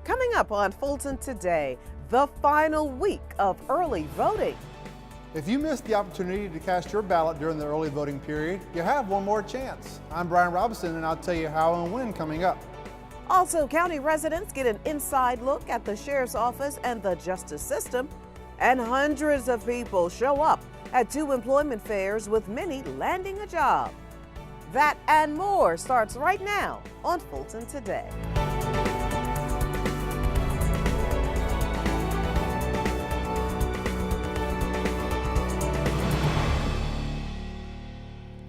Coming up on Fulton Today, the final week of early voting. If you missed the opportunity to cast your ballot during the early voting period, you have one more chance. I'm Brian Robinson, and I'll tell you how and when coming up. Also, county residents get an inside look at the sheriff's office and the justice system. And hundreds of people show up at 2 employment fairs, with many landing a job. That and more starts right now on Fulton Today.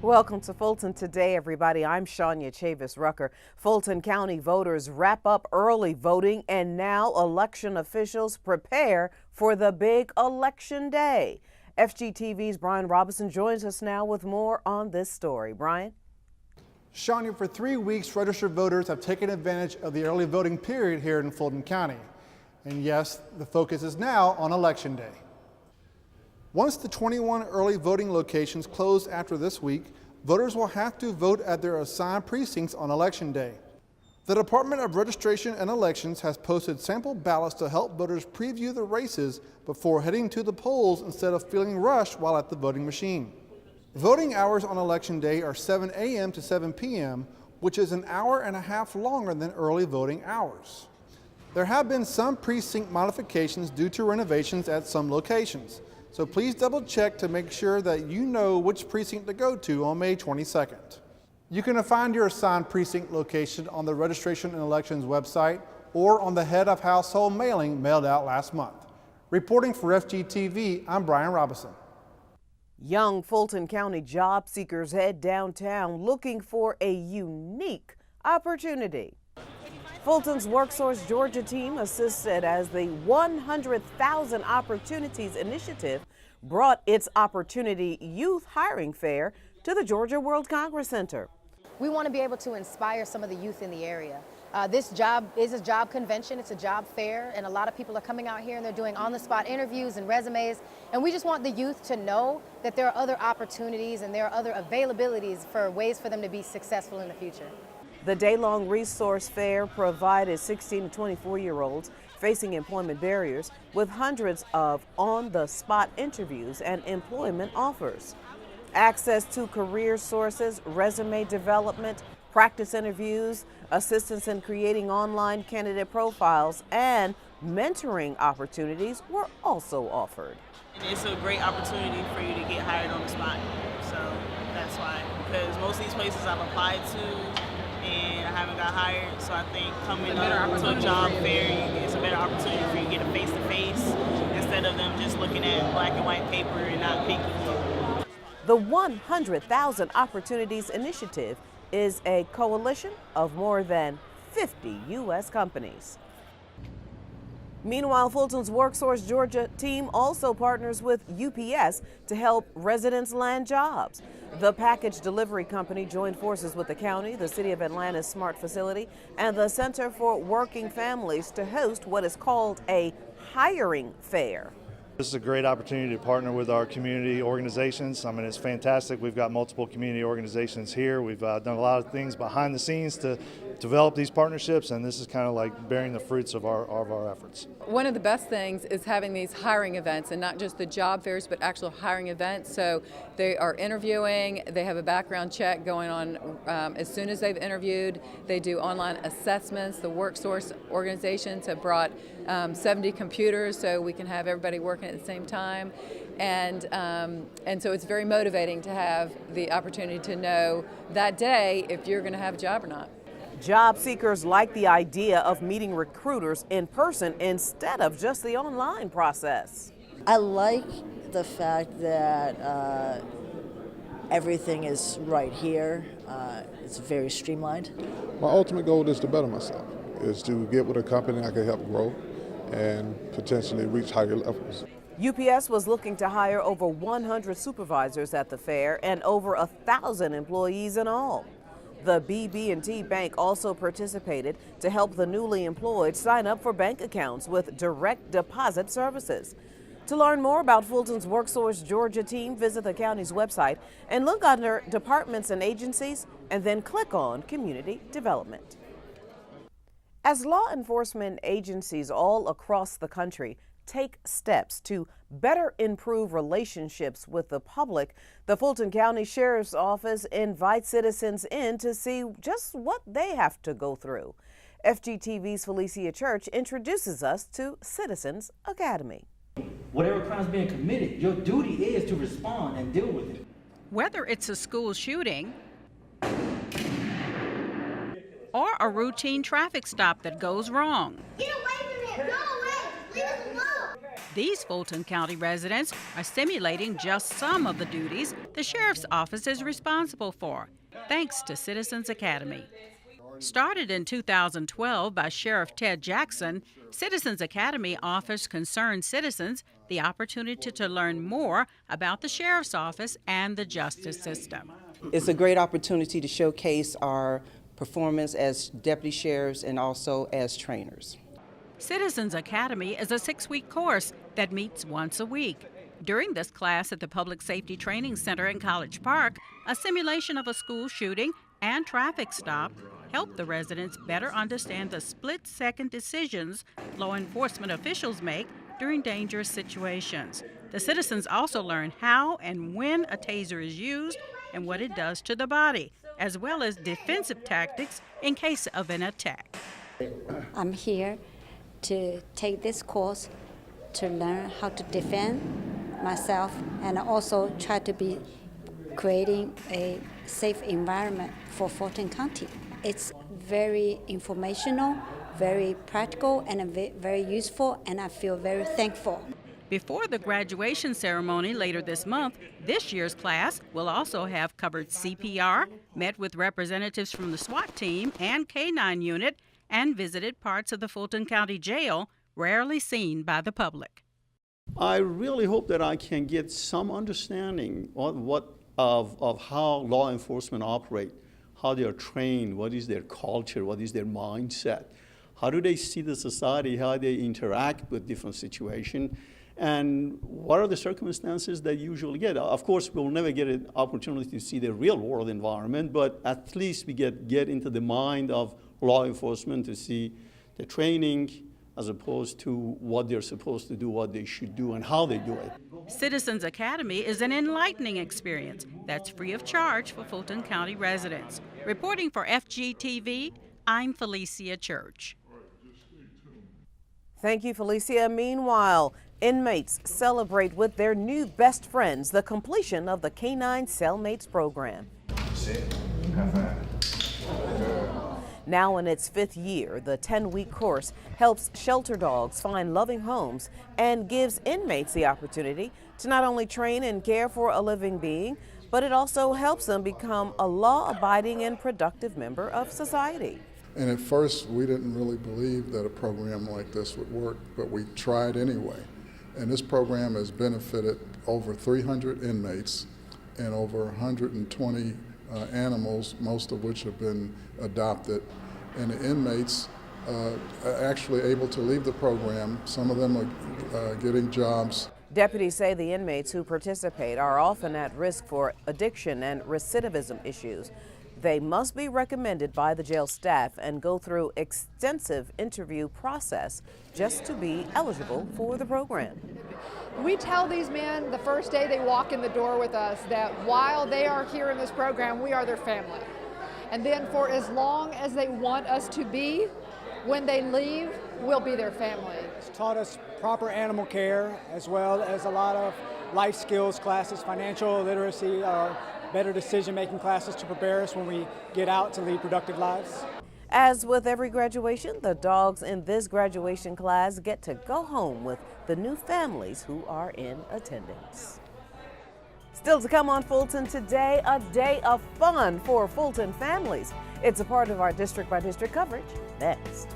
Welcome to Fulton Today, everybody. I'm Shania Chavis-Rucker. Fulton County voters wrap up early voting, and now election officials prepare for the big election day. FGTV's Brian Robinson joins us now with more on this story. Brian? Shania, for 3 weeks, registered voters have taken advantage of the early voting period here in Fulton County. And yes, the focus is now on Election Day. Once the 21 early voting locations close after this week, voters will have to vote at their assigned precincts on Election Day. The Department of Registration and Elections has posted sample ballots to help voters preview the races before heading to the polls instead of feeling rushed while at the voting machine. Voting hours on Election Day are 7 a.m. to 7 p.m., which is an hour and a half longer than early voting hours. There have been some precinct modifications due to renovations at some locations. So please double check to make sure that you know which precinct to go to on May 22nd. You can find your assigned precinct location on the Registration and Elections website or on the head of household mailing mailed out last month. Reporting for FGTV, I'm Brian Robinson. Young Fulton County job seekers head downtown looking for a unique opportunity. Fulton's WorkSource Georgia team assisted as the 100,000 Opportunities Initiative brought its Opportunity Youth Hiring Fair to the Georgia World Congress Center. We want to be able to inspire some of the youth in the area. This job is a job convention, it's a job fair, and a lot of people are coming out here and they're doing on-the-spot interviews and resumes, and we just want the youth to know that there are other opportunities and there are other availabilities for ways for them to be successful in the future. The day-long resource fair provided 16 to 24-year-olds facing employment barriers with hundreds of on-the-spot interviews and employment offers. Access to career sources, resume development, practice interviews, assistance in creating online candidate profiles, and mentoring opportunities were also offered. It's a great opportunity for you to get hired on the spot. So that's why, because most of these places I've applied to and I haven't got hired, so I think coming up to a job fair is a better opportunity for you to get a face-to-face instead of them just looking at black and white paper and not thinking. The 100,000 Opportunities Initiative is a coalition of more than 50 U.S. companies. Meanwhile, Fulton's WorkSource Georgia team also partners with UPS to help residents land jobs. The package delivery company joined forces with the county, the City of Atlanta's SMART facility, and the Center for Working Families to host what is called a hiring fair. This is a great opportunity to partner with our community organizations. I mean, it's fantastic. We've got multiple community organizations here. We've done a lot of things behind the scenes to develop these partnerships, and this is kind of like bearing the fruits of our efforts. One of the best things is having these hiring events, and not just the job fairs, but actual hiring events. So they are interviewing, they have a background check going on as soon as they've interviewed. They do online assessments. The WorkSource organizations have brought 70 computers so we can have everybody working at the same time. And so it's very motivating to have the opportunity to know that day if you're going to have a job or not. Job seekers like the idea of meeting recruiters in person instead of just the online process. I like the fact that everything is right here. It's very streamlined. My ultimate goal is to better myself, is to get with a company I can help grow and potentially reach higher levels. UPS was looking to hire over 100 supervisors at the fair and over 1,000 employees in all. The BB&T Bank also participated to help the newly employed sign up for bank accounts with direct deposit services. To learn more about Fulton's WorkSource Georgia team, visit the county's website and look under Departments and Agencies and then click on Community Development. As law enforcement agencies all across the country take steps to better improve relationships with the public, the Fulton County Sheriff's Office invites citizens in to see just what they have to go through. FGTV's Felicia Church introduces us to Citizens Academy. Whatever crime is being committed, your duty is to respond and deal with it. Whether it's a school shooting or a routine traffic stop that goes wrong. Get away from it! Go away! Leave us alone! These Fulton County residents are simulating just some of the duties the Sheriff's Office is responsible for, thanks to Citizens Academy. Started in 2012 by Sheriff Ted Jackson, Citizens Academy offers concerned citizens the opportunity to learn more about the Sheriff's Office and the justice system. It's a great opportunity to showcase our performance as deputy sheriffs and also as trainers. Citizens Academy is a 6-week course that meets once a week. During this class at the Public Safety Training Center in College Park, a simulation of a school shooting and traffic stop help the residents better understand the split-second decisions law enforcement officials make during dangerous situations. The citizens also learn how and when a taser is used and what it does to the body, as well as defensive tactics in case of an attack. I'm here to take this course to learn how to defend myself and also try to be creating a safe environment for Fulton County. It's very informational, very practical, and very useful, and I feel very thankful. Before the graduation ceremony later this month, this year's class will also have covered CPR, met with representatives from the SWAT team and K-9 unit, and visited parts of the Fulton County Jail rarely seen by the public. I really hope that I can get some understanding of how law enforcement operate, how they are trained, what is their culture, what is their mindset, how do they see the society, how they interact with different situations, and what are the circumstances they usually get. Of course, we'll never get an opportunity to see the real world environment, but at least we get into the mind of law enforcement to see the training as opposed to what they're supposed to do, what they should do, and how they do it. Citizens Academy is an enlightening experience that's free of charge for Fulton County residents. Reporting for FGTV, I'm Felicia Church. Thank you, Felicia. Meanwhile, inmates celebrate with their new best friends the completion of the K-9 Cellmates program. Now in its 5th year, the 10-week course helps shelter dogs find loving homes and gives inmates the opportunity to not only train and care for a living being, but it also helps them become a law-abiding and productive member of society. And at first, we didn't really believe that a program like this would work, but we tried anyway. And this program has benefited over 300 inmates and over 120 animals, most of which have been adopted. And the inmates are actually able to leave the program. Some of them are getting jobs. Deputies say the inmates who participate are often at risk for addiction and recidivism issues. They must be recommended by the jail staff and go through extensive interview process just to be eligible for the program. We tell these men the first day they walk in the door with us that while they are here in this program, we are their family. And then for as long as they want us to be, when they leave, we'll be their family. It's taught us proper animal care as well as a lot of life skills classes, financial literacy, better decision-making classes to prepare us when we get out to lead productive lives. As with every graduation, the dogs in this graduation class get to go home with the new families who are in attendance. Still to come on Fulton Today, a day of fun for Fulton families. It's a part of our district-by-district coverage next.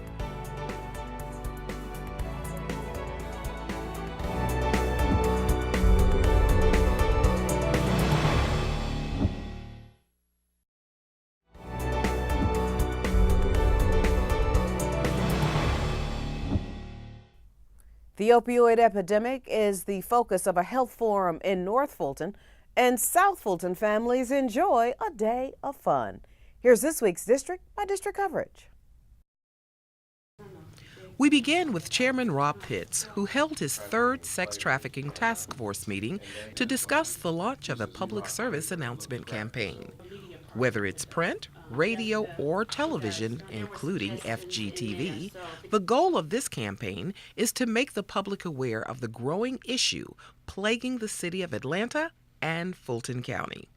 The opioid epidemic is the focus of a health forum in North Fulton, and South Fulton families enjoy a day of fun. Here's this week's district by district coverage. We began with Chairman Rob Pitts, who held his third sex trafficking task force meeting to discuss the launch of a public service announcement campaign. Whether it's print, radio, or television, including FGTV, the goal of this campaign is to make the public aware of the growing issue plaguing the city of Atlanta and Fulton County.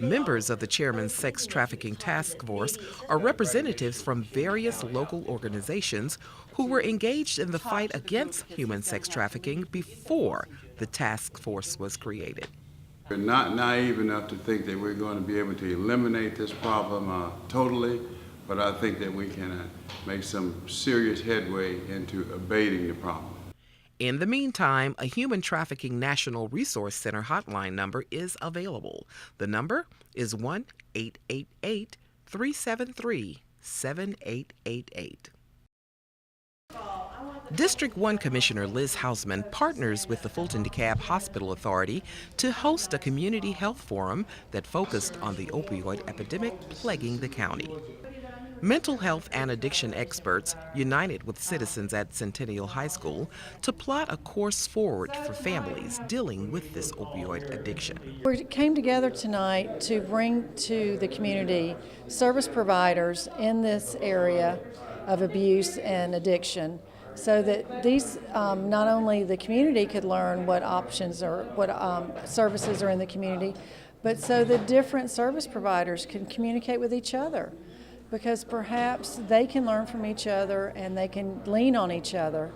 Members of the chairman's sex trafficking task force are representatives from various local organizations who were engaged in the fight against human sex trafficking before the task force was created. We're not naive enough to think that we're going to be able to eliminate this problem totally, but I think that we can make some serious headway into abating the problem. In the meantime, a Human Trafficking National Resource Center hotline number is available. The number is 1-888-373-7888. District 1 Commissioner Liz Hausman partners with the Fulton DeKalb Hospital Authority to host a community health forum that focused on the opioid epidemic plaguing the county. Mental health and addiction experts united with citizens at Centennial High School to plot a course forward for families dealing with this opioid addiction. We came together tonight to bring to the community service providers in this area of abuse and addiction, so that these not only the community could learn what options or what services are in the community, but so the different service providers can communicate with each other, because perhaps they can learn from each other and they can lean on each other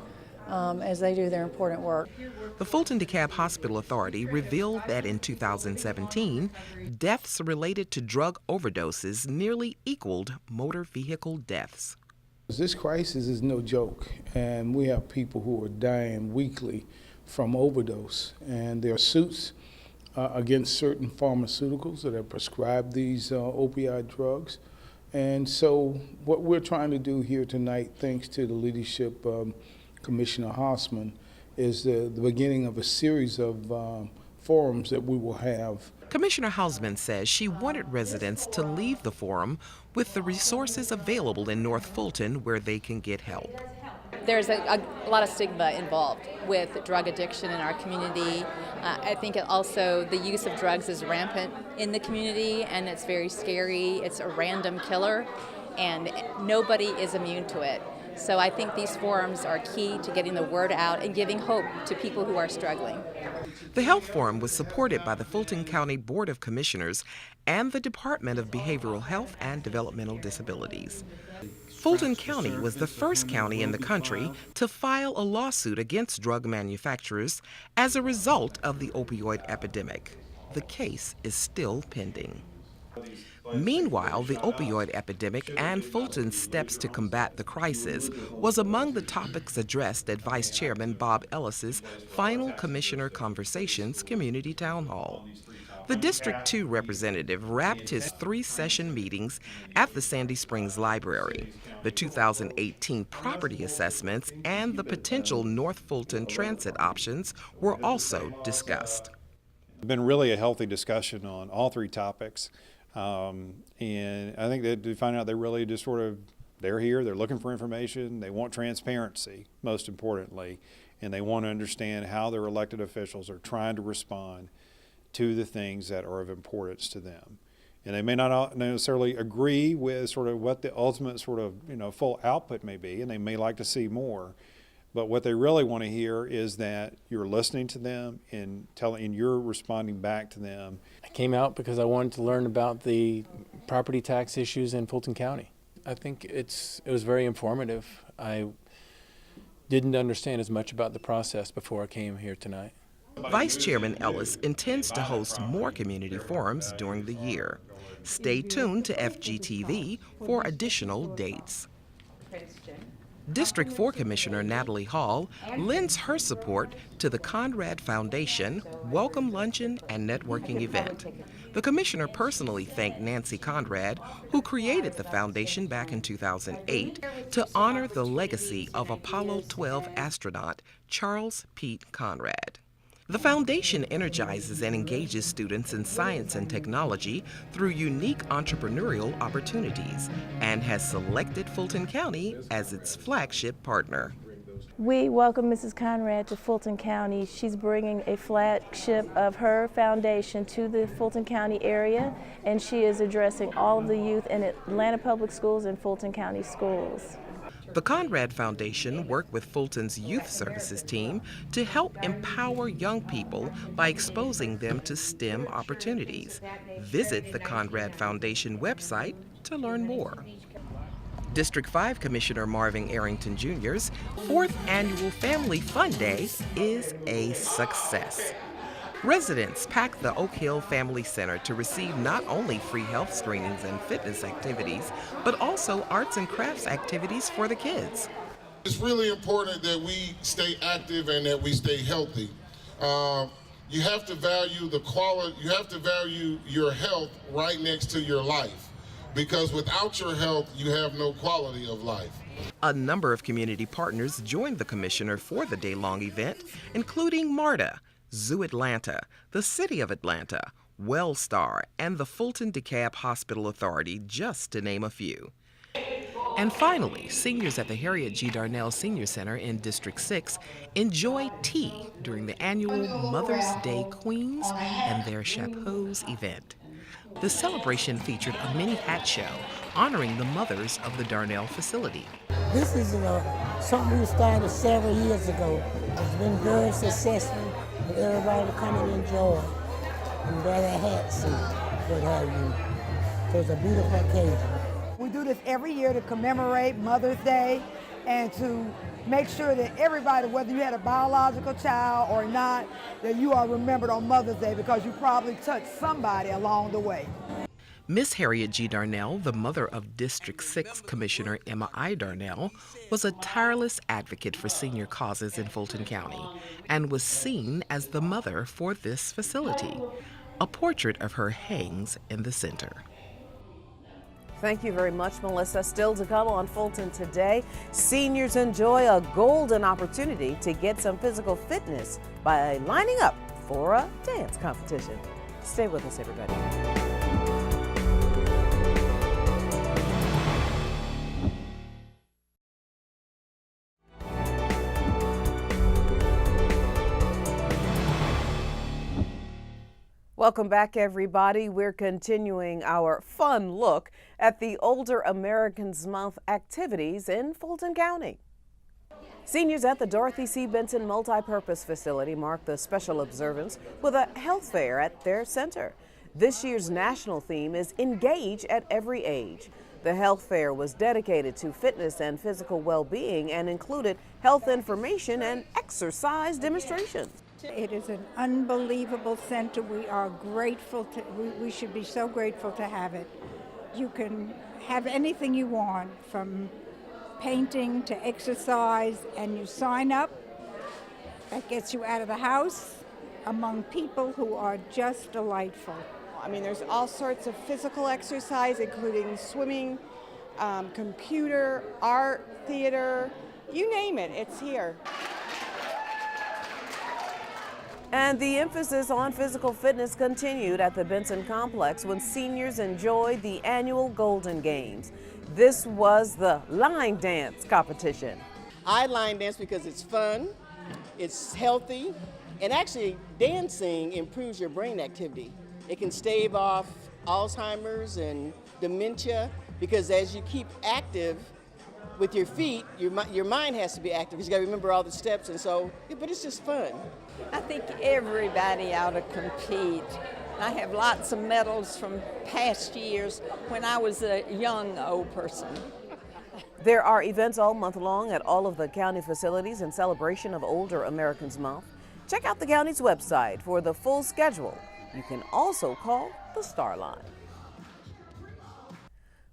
as they do their important work. The Fulton DeKalb Hospital Authority revealed that in 2017, deaths related to drug overdoses nearly equaled motor vehicle deaths. This crisis is no joke, and we have people who are dying weekly from overdose, and there are suits against certain pharmaceuticals that have prescribed these opioid drugs. And so what we're trying to do here tonight, thanks to the leadership of Commissioner Hausman, is the beginning of a series of forums that we will have. Commissioner Hausman says she wanted residents to leave the forum with the resources available in North Fulton where they can get help. There's a lot of stigma involved with drug addiction in our community. I think also the use of drugs is rampant in the community, and it's very scary. It's a random killer, and nobody is immune to it. So I think these forums are key to getting the word out and giving hope to people who are struggling. The health forum was supported by the Fulton County Board of Commissioners and the Department of Behavioral Health and Developmental Disabilities. Fulton County was the first county in the country to file a lawsuit against drug manufacturers as a result of the opioid epidemic. The case is still pending. Meanwhile, the opioid epidemic and Fulton's steps to combat the crisis was among the topics addressed at Vice Chairman Bob Ellis's final Commissioner Conversations Community Town Hall. The District 2 representative wrapped his 3-session meetings at the Sandy Springs Library. The 2018 property assessments and the potential North Fulton transit options were also discussed. It's been really a healthy discussion on all 3 topics. And I think that they find out they really just they're here, they're looking for information, they want transparency, most importantly, and they want to understand how their elected officials are trying to respond to the things that are of importance to them. And they may not necessarily agree with what the ultimate full output may be, and they may like to see more. But what they really want to hear is that you're listening to them and you're responding back to them. I came out because I wanted to learn about the property tax issues in Fulton County. I think it was very informative. I didn't understand as much about the process before I came here tonight. Vice Chairman Ellis intends to host more community forums during the year. Stay tuned to FGTV for additional dates. District 4 Commissioner Natalie Hall lends her support to the Conrad Foundation Welcome Luncheon and Networking event. The commissioner personally thanked Nancy Conrad, who created the foundation back in 2008, to honor the legacy of Apollo 12 astronaut Charles Pete Conrad. The foundation energizes and engages students in science and technology through unique entrepreneurial opportunities and has selected Fulton County as its flagship partner. We welcome Mrs. Conrad to Fulton County. She's bringing a flagship of her foundation to the Fulton County area, and she is addressing all of the youth in Atlanta Public Schools and Fulton County schools. The Conrad Foundation worked with Fulton's Youth Services team to help empower young people by exposing them to STEM opportunities. Visit the Conrad Foundation website to learn more. District 5 Commissioner Marvin Arrington Jr.'s 4th annual Family Fun Day is a success. Residents packed the Oak Hill Family Center to receive not only free health screenings and fitness activities, but also arts and crafts activities for the kids. It's really important that we stay active and that we stay healthy. You have to value the quality, you have to value your health right next to your life, because without your health, you have no quality of life. A number of community partners joined the commissioner for the day-long event, including MARTA, Zoo Atlanta, the City of Atlanta, WellStar, and the Fulton DeKalb Hospital Authority, just to name a few. And finally, seniors at the Harriet G. Darnell Senior Center in District 6 enjoy tea during the annual Mother's Day Queens and their Chapeaux event. The celebration featured a mini hat show honoring the mothers of the Darnell facility. This is something we started several years ago. It's been very successful. Everybody to come and enjoy and wear their hats and what have you. So it's a beautiful occasion. We do this every year to commemorate Mother's Day and to make sure that everybody, whether you had a biological child or not, that you are remembered on Mother's Day because you probably touched somebody along the way. Miss Harriet G. Darnell, the mother of District 6 Commissioner Emma I. Darnell, was a tireless advocate for senior causes in Fulton County and was seen as the mother for this facility. A portrait of her hangs in the center. Thank you very much, Melissa. Still to come on Fulton Today, seniors enjoy a golden opportunity to get some physical fitness by lining up for a dance competition. Stay with us, everybody. Welcome back, everybody. We're continuing our fun look at the Older Americans Month activities in Fulton County. Seniors at the Dorothy C. Benson Multipurpose Facility marked the special observance with a health fair at their center. This year's national theme is Engage at Every Age. The health fair was dedicated to fitness and physical well-being and included health information and exercise demonstrations. It is an unbelievable center. We are grateful to, we should be so grateful to have it. You can have anything you want, from painting to exercise, and you sign up. That gets you out of the house among people who are just delightful. I mean, there's all sorts of physical exercise, including swimming, computer, art, theater, you name it, it's here. And the emphasis on physical fitness continued at the Benson Complex when seniors enjoyed the annual Golden Games. This was the line dance competition. I line dance because it's fun, it's healthy, and actually dancing improves your brain activity. It can stave off Alzheimer's and dementia, because as you keep active with your feet, your mind has to be active because you got to remember all the steps, and so, but it's just fun. I think everybody ought to compete. I have lots of medals from past years when I was a young old person. There are events all month long at all of the county facilities in celebration of Older Americans Month. Check out the county's website for the full schedule. You can also call the Star Line.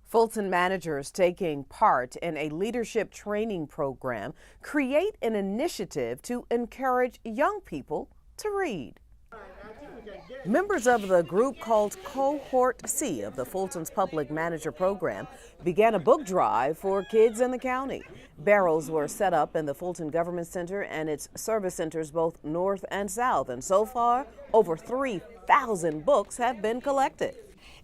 Fulton managers taking part in a leadership training program create an initiative to encourage young people to read. Members of the group called Cohort C of the Fulton's Public Manager Program began a book drive for kids in the county. Barrels were set up in the Fulton Government Center and its service centers both north and south, and so far, over 3,000 books have been collected.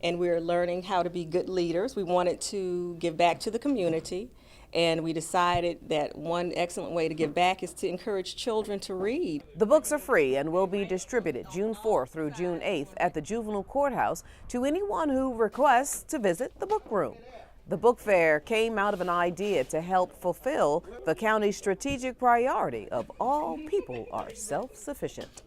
And we're learning how to be good leaders. We wanted to give back to the community, and we decided that one excellent way to give back is to encourage children to read. The books are free and will be distributed June 4th through June 8th at the juvenile courthouse to anyone who requests to visit the book room. The book fair came out of an idea to help fulfill the county's strategic priority of all people are self-sufficient.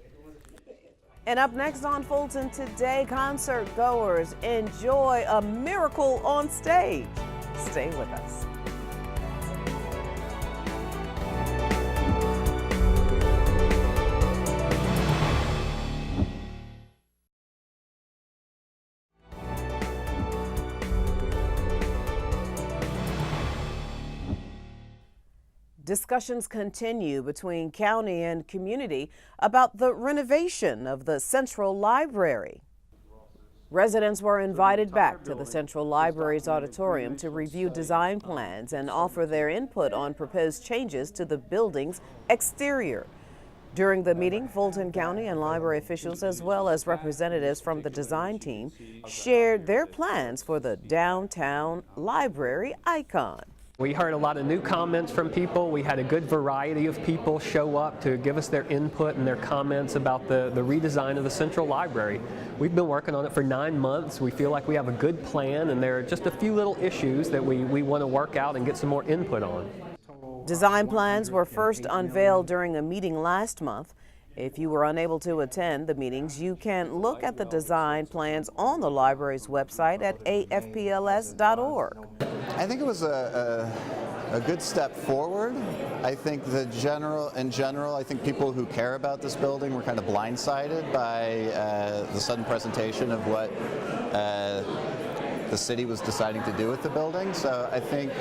And up next on Fulton Today, concert goers enjoy a miracle on stage. Stay with us. Discussions continue between county and community about the renovation of the Central Library. Residents were invited back to the Central Library's auditorium to review design plans and offer their input on proposed changes to the building's exterior. During the meeting, Fulton County and library officials, as well as representatives from the design team, shared their plans for the downtown library icon. We heard a lot of new comments from people. We had a good variety of people show up to give us their input and their comments about the redesign of the Central Library. We've been working on it for 9 months. We feel like we have a good plan, and there are just a few little issues that we want to work out and get some more input on. Design plans were first unveiled during a meeting last month. If you were unable to attend the meetings, you can look at the design plans on the library's website at afpls.org. I think it was a good step forward. I think in general, I think people who care about this building were kind of blindsided by the sudden presentation of what the city was deciding to do with the building. So I think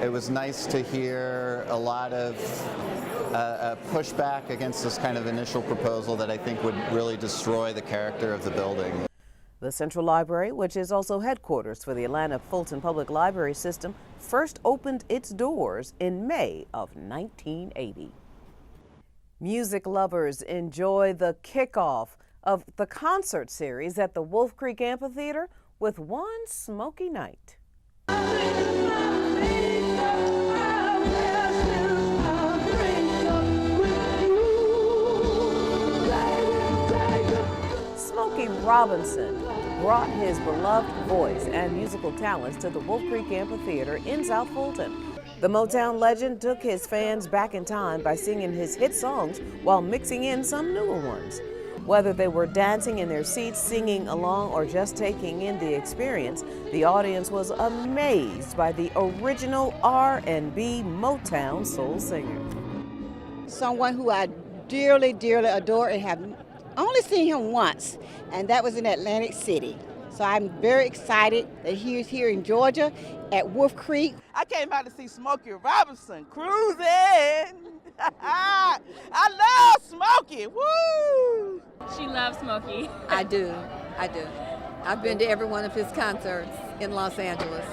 it was nice to hear a lot of pushback against this kind of initial proposal that I think would really destroy the character of the building. The Central Library, which is also headquarters for the Atlanta Fulton Public Library System, first opened its doors in May of 1980. Music lovers enjoy the kickoff of the concert series at the Wolf Creek Amphitheater with one smoky night. Smokey Robinson brought his beloved voice and musical talents to the Wolf Creek Amphitheater in South Fulton. The Motown legend took his fans back in time by singing his hit songs while mixing in some newer ones. Whether they were dancing in their seats, singing along, or just taking in the experience, the audience was amazed by the original R&B Motown soul singer. Someone who I dearly, dearly adore and have only seen him once, and that was in Atlantic City. So I'm very excited that he's here in Georgia at Wolf Creek. I came out to see Smokey Robinson cruising. I love Smokey. Woo! She loves Smokey. I do. I've been to every one of his concerts in Los Angeles.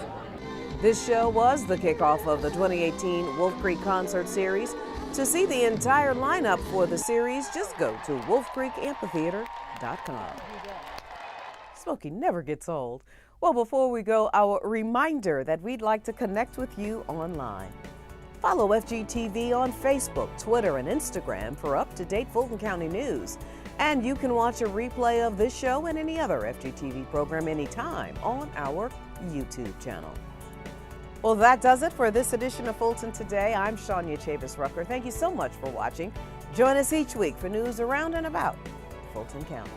This show was the kickoff of the 2018 Wolf Creek Concert Series. To see the entire lineup for the series, just go to wolfcreekamphitheater.com. Smokey never gets old. Well, before we go, our reminder that we'd like to connect with you online. Follow FGTV on Facebook, Twitter, and Instagram for up-to-date Fulton County news. And you can watch a replay of this show and any other FGTV program anytime on our YouTube channel. Well, that does it for this edition of Fulton Today. I'm Shania Chavis-Rucker. Thank you so much for watching. Join us each week for news around and about Fulton County.